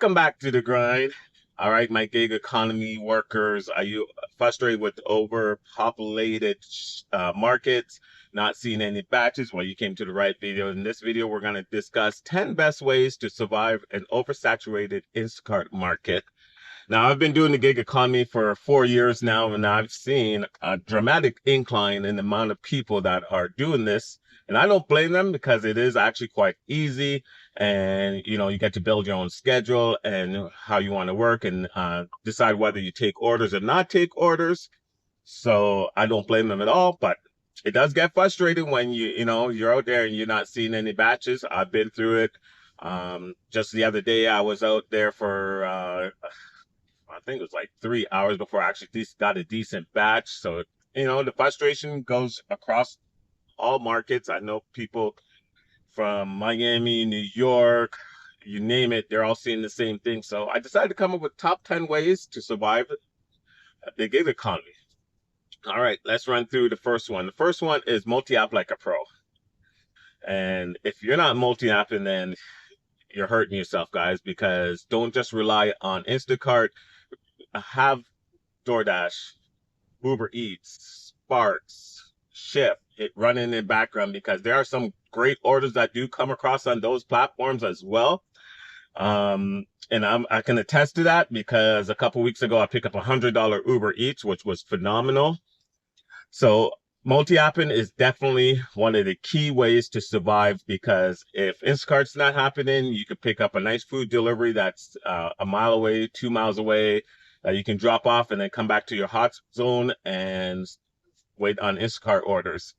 Welcome back to the grind. All right, my gig economy workers, are you frustrated with overpopulated markets, not seeing any batches? Well, you came to the right video. In this video, we're going to discuss 10 best ways to survive an oversaturated Instacart market. Now, I've been doing the gig economy for 4 years now, and I've seen a dramatic incline in the amount of people that are doing this. And I don't blame them because it is actually quite easy. And, you get to build your own schedule and how you want to work and decide whether you take orders or not take orders. So I don't blame them at all, but it does get frustrating when you're out there and you're not seeing any batches. I've been through it. Just the other day, I was out there for I think it was like 3 hours before I actually got a decent batch. So, the frustration goes across all markets. I know people from Miami, New York, you name it, they're all seeing the same thing. So I decided to come up with top 10 ways to survive the gig economy. All right, let's run through the first one. The first one is multi-app like a pro. And if you're not multi-apping, then you're hurting yourself, guys, because don't just rely on Instacart. Have DoorDash, Uber Eats, Sparks, Shift, it running in the background because there are some great orders that do come across on those platforms as well. And I can attest to that because a couple weeks ago I picked up $100 Uber Eats, which was phenomenal. So multi-apping is definitely one of the key ways to survive because if Instacart's not happening, you could pick up a nice food delivery that's a mile away, 2 miles away, that you can drop off and then come back to your hot zone and wait on Instacart orders.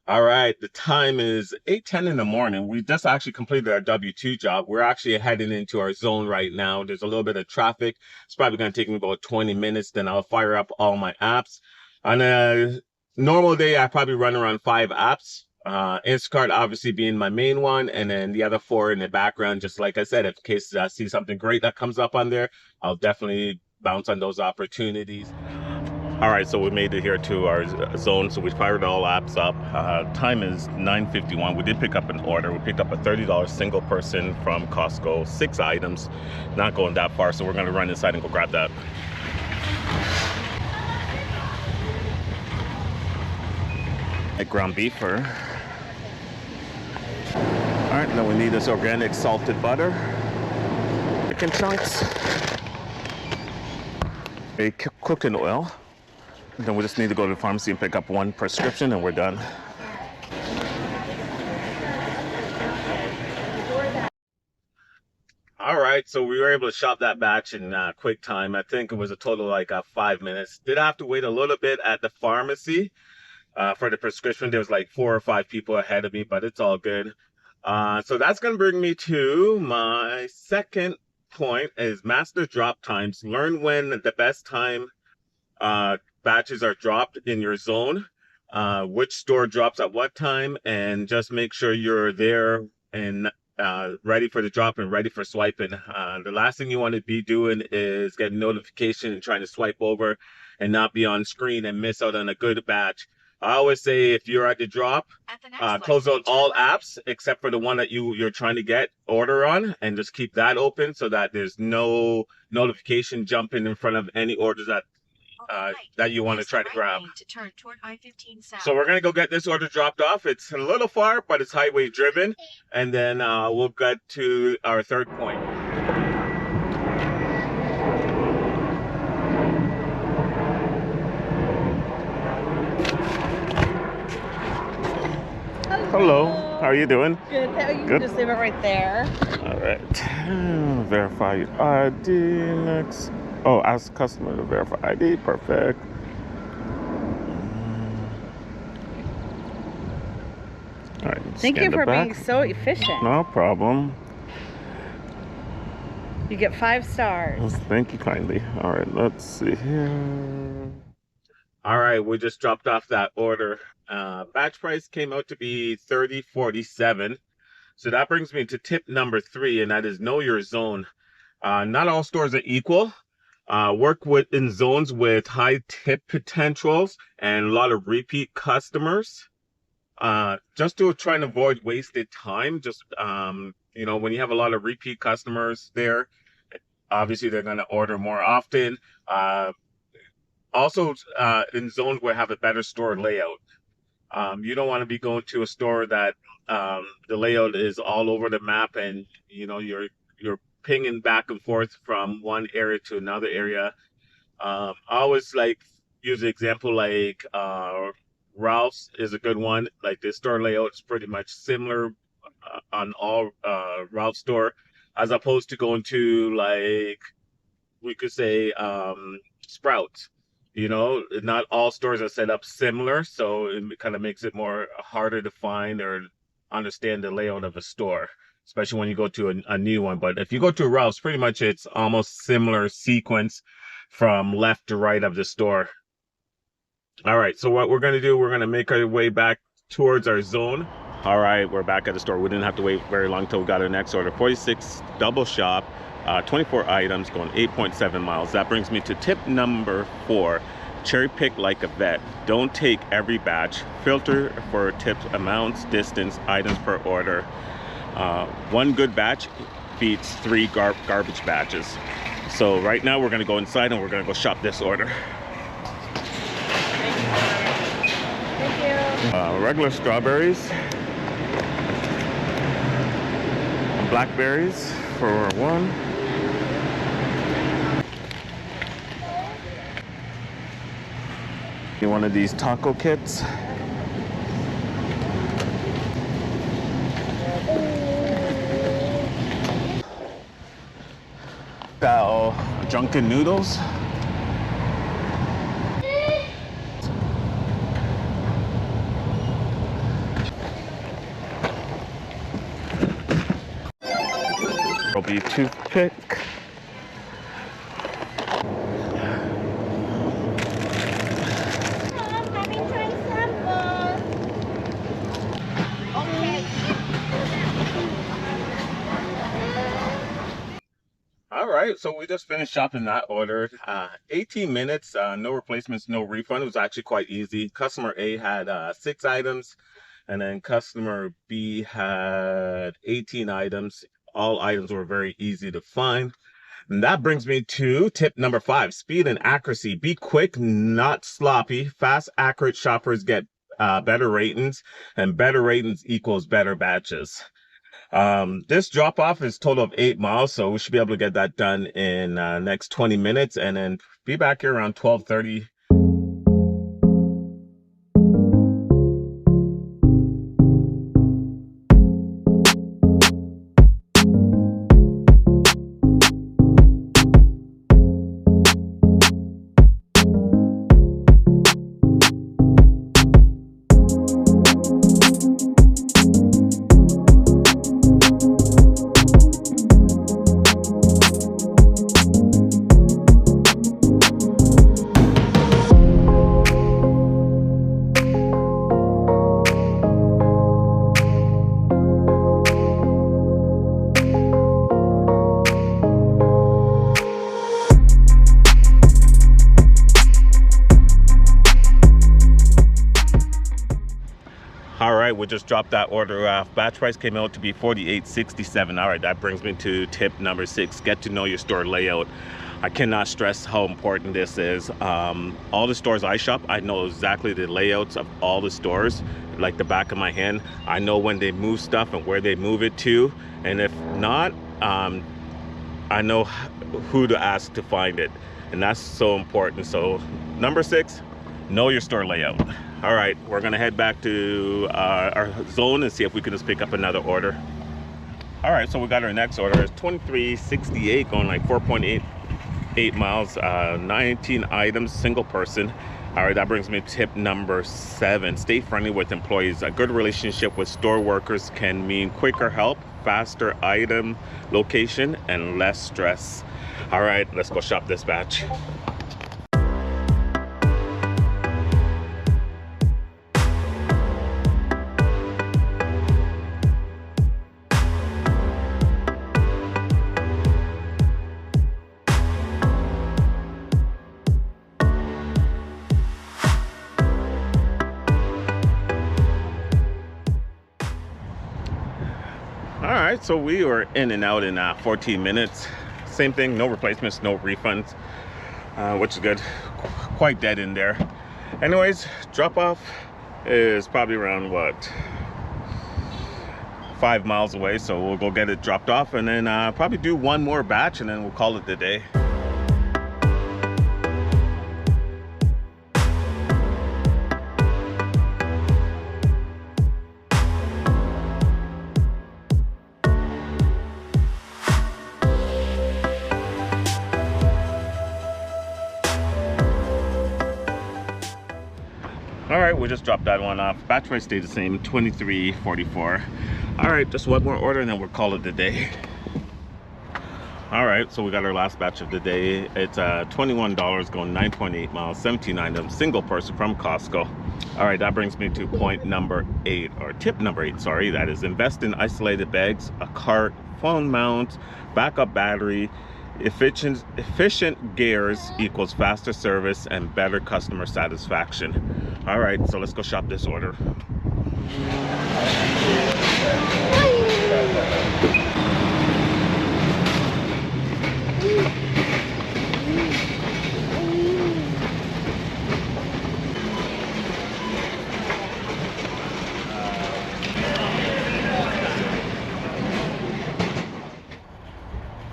All right, the time is 8:10 in the morning. We just actually completed our W-2 job. We're actually heading into our zone right now. There's a little bit of traffic. It's probably going to take me about 20 minutes. Then I'll fire up all my apps. On a normal day, I probably run around 5 apps. Instacart obviously being my main one, and then the other 4 in the background. Just like I said, if in case I see something great that comes up on there, I'll definitely bounce on those opportunities. All right, so we made it here to our zone, so we fired all apps up. Time is 9:51. We did pick up an order. We picked up a $30 single person from Costco, 6 items, not going that far, so we're going to run inside and go grab that. A ground beefer. All right, now we need this organic salted butter, chicken chunks, a cooking oil. Then we just need to go to the pharmacy and pick up 1 prescription and we're done. All right, so we were able to shop that batch in quick time. I think it was a total of like 5 minutes. Did have to wait a little bit at the pharmacy for the prescription. There was like 4 or 5 people ahead of me, but it's all good. So that's going to bring me to my second point is master drop times. Learn when the best time batches are dropped in your zone, which store drops at what time, and just make sure you're there and ready for the drop and ready for swiping. The last thing you want to be doing is get a notification and trying to swipe over and not be on screen and miss out on a good batch. I always say if you're at the drop, close out all apps except for the one that you're trying to get order on, and just keep that open so that there's no notification jumping in front of any orders that you want to try to grab. So we're going to go get this order dropped off. It's a little far, but it's highway driven. And then we'll get to our third point. Hello. How are you doing? Good. You Good. can just leave it right there. All right. Verify your ID next. Oh, ask customer to verify ID. Perfect. All right. Thank you for being so efficient. No problem. You get 5 stars. Thank you kindly. All right. Let's see here. All right. We just dropped off that order. Batch price came out to be $30.47. So that brings me to tip number 3, and that is know your zone. Not all stores are equal. Work in zones with high tip potentials and a lot of repeat customers. Just to try and avoid wasted time, just You know, when you have a lot of repeat customers there, obviously they're going to order more often. Uh, Also, in zones where have a better store layout. You don't want to be going to a store that the layout is all over the map, and you know you're pinging back and forth from one area to another area. I always like use the example like Ralph's is a good one. Like the store layout is pretty much similar on all Ralph store, as opposed to going to like we could say Sprouts. You know, not all stores are set up similar, so it kind of makes it more harder to find or understand the layout of a store, especially when you go to a new one. But if you go to Ralph's, pretty much it's almost similar sequence from left to right of the store. All right, so what we're gonna do, we're gonna make our way back towards our zone. All right, we're back at the store. We didn't have to wait very long till we got our next order. 46 double shop, 24 items, going 8.7 miles. That brings me to tip number 4. Cherry pick like a vet. Don't take every batch. Filter for tipped amounts, distance, items per order. One good batch beats 3 garbage batches. So right now we're gonna go inside and we're gonna go shop this order. Thank you. Regular strawberries, blackberries for 1. One of these taco kits. Got drunken noodles. There'll be toothpick. All right, so we just finished shopping that order. 18 minutes, no replacements, no refund. It was actually quite easy. Customer A had 6 items, and then customer B had 18 items. All items were very easy to find. And that brings me to tip number 5, speed and accuracy. Be quick, not sloppy. Fast, accurate shoppers get better ratings, and better ratings equals better batches. This drop off is total of 8 miles, so we should be able to get that done in next 20 minutes and then be back here around 12:30. All right, we just dropped that order off. Batch price came out to be $48.67. All right, that brings me to tip number 6. Get to know your store layout. I cannot stress how important this is. All the stores I shop, I know exactly the layouts of all the stores, like the back of my hand. I know when they move stuff and where they move it to. And if not, I know who to ask to find it. And that's so important. So number 6, know your store layout. All right, we're gonna head back to our zone and see if we can just pick up another order. All right, so we got our next order. It's 2368, going like 4.88 miles, 19 items, single person. All right, that brings me to tip number 7. Stay friendly with employees. A good relationship with store workers can mean quicker help, faster item location, and less stress. All right, let's go shop this batch. All right, right, so we were in and out in 14 minutes. Same thing, no replacements, no refunds, which is good. Quite dead in there. Anyways, drop off is probably around what, 5 miles away, so we'll go get it dropped off and then probably do one more batch and then we'll call it the day. All right, we just dropped that one off. Batch price stayed the same, $23.44. All right, just one more order and then we'll call it the day. All right, so we got our last batch of the day. It's $21 going 9.8 miles, 17 items, single person from Costco. All right, that brings me to point number 8, or tip number 8, sorry. That is invest in isolated bags, a cart, phone mount, backup battery. Efficient gears equals faster service and better customer satisfaction. All right, so let's go shop this order.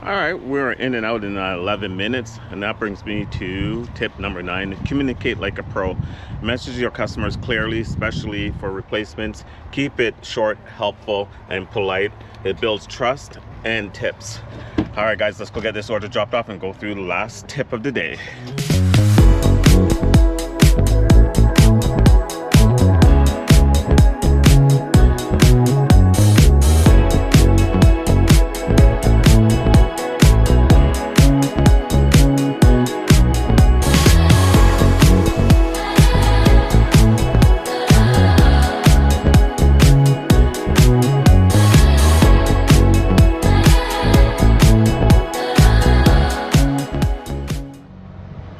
All right, we're in and out in 11 minutes, and that brings me to tip number 9. Communicate like a pro. Message your customers clearly, especially for replacements. Keep it short, helpful, and polite. It builds trust and tips. All right, guys, let's go get this order dropped off and go through the last tip of the day.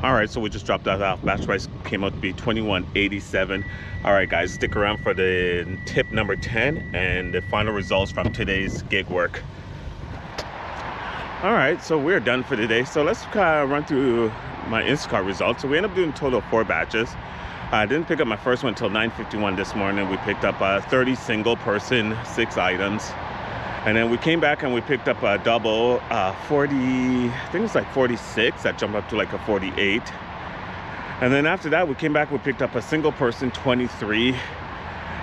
All right, so we just dropped that off. Batch price came out to be $21.87. All right, guys, stick around for the tip number 10 and the final results from today's gig work. All right, so we're done for today. So let's run through my Instacart results. So we ended up doing a total of 4 batches. I didn't pick up my first one until 9:51 this morning. We picked up 30 single person, 6 items. And then we came back and we picked up a double 40, I think it's like 46. That jumped up to like a 48. And then after that, we came back, we picked up a single person, 23.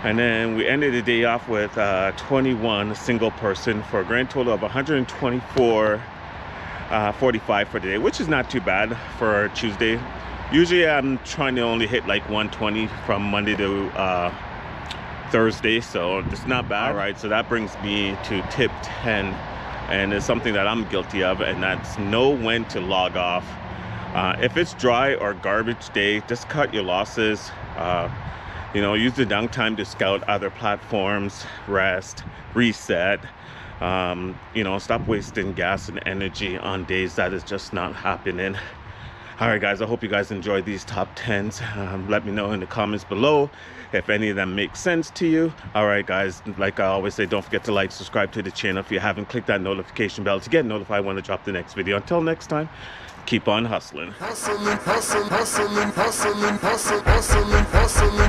And then we ended the day off with 21 single person for a grand total of 124.45 for the day, which is not too bad for Tuesday. Usually I'm trying to only hit like 120 from Monday to Thursday, so it's not bad. All right, so that brings me to tip 10, and it's something that I'm guilty of, and that's know when to log off. If it's dry or garbage day, just cut your losses. You know, use the downtime to scout other platforms, rest, reset. You know, stop wasting gas and energy on days that is just not happening. All right, guys, I hope you guys enjoyed these top 10s. Let me know in the comments below if any of them make sense to you. All right, guys, like I always say, don't forget to like, subscribe to the channel if you haven't. Click that notification bell to get notified when I drop the next video. Until next time, keep on hustling. Hustling, hustling, hustling, hustling, hustling, hustling, hustling.